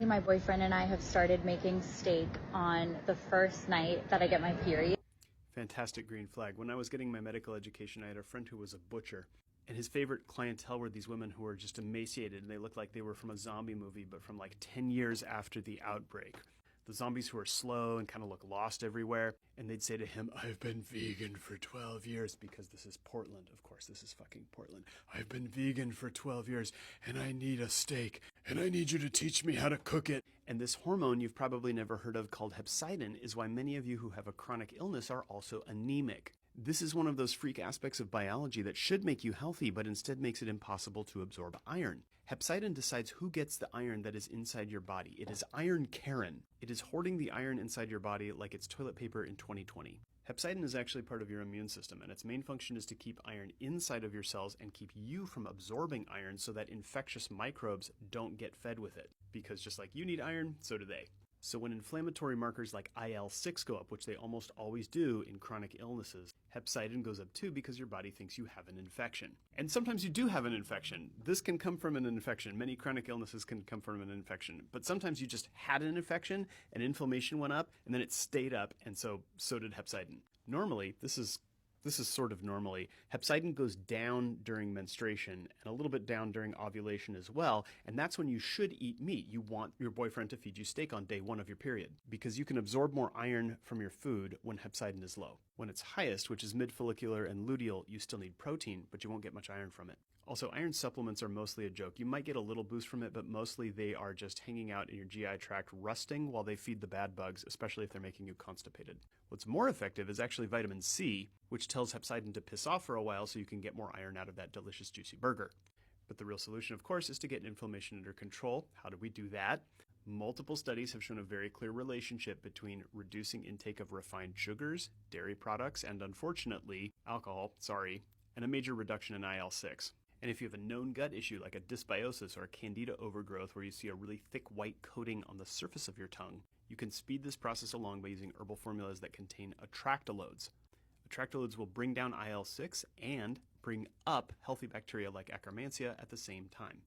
My boyfriend and I have started making steak on the first night that I get my period. Fantastic green flag. When I was getting my medical education, I had a friend who was a butcher. And his favorite clientele were these women who were just emaciated and they looked like they were from a zombie movie, but from like 10 years after the outbreak. The zombies who are slow and kind of look lost everywhere. And they'd say to him, I've been vegan for 12 years, because this is Portland. Of course, this is fucking Portland. I've been vegan for 12 years and I need a steak and I need you to teach me how to cook it. And this hormone you've probably never heard of called hepcidin is why many of you who have a chronic illness are also anemic. This is one of those freak aspects of biology that should make you healthy, but instead makes it impossible to absorb iron. Hepcidin decides who gets the iron that is inside your body. It is Iron Karen. It is hoarding the iron inside your body like it's toilet paper in 2020. Hepcidin is actually part of your immune system, and its main function is to keep iron inside of your cells and keep you from absorbing iron so that infectious microbes don't get fed with it. Because just like you need iron, so do they. So when inflammatory markers like IL-6 go up, which they almost always do in chronic illnesses, hepcidin goes up too because your body thinks you have an infection. And sometimes you do have an infection. This can come from an infection. Many chronic illnesses can come from an infection. But sometimes you just had an infection and inflammation went up and then it stayed up, and so did hepcidin. Normally, this is sort of normally. Hepcidin goes down during menstruation and a little bit down during ovulation as well, and that's when you should eat meat. You want your boyfriend to feed you steak on day 1 of your period because you can absorb more iron from your food when hepcidin is low. When it's highest, which is mid-follicular and luteal, you still need protein, but you won't get much iron from it. Also, iron supplements are mostly a joke. You might get a little boost from it, but mostly they are just hanging out in your GI tract rusting while they feed the bad bugs, especially if they're making you constipated. What's more effective is actually vitamin C, which tells hepcidin to piss off for a while so you can get more iron out of that delicious juicy burger. But the real solution, of course, is to get inflammation under control. How do we do that? Multiple studies have shown a very clear relationship between reducing intake of refined sugars, dairy products, and unfortunately, alcohol, and a major reduction in IL-6. And if you have a known gut issue like a dysbiosis or a candida overgrowth where you see a really thick white coating on the surface of your tongue, you can speed this process along by using herbal formulas that contain atractalodes. Atractalodes will bring down IL-6 and bring up healthy bacteria like Akkermansia at the same time.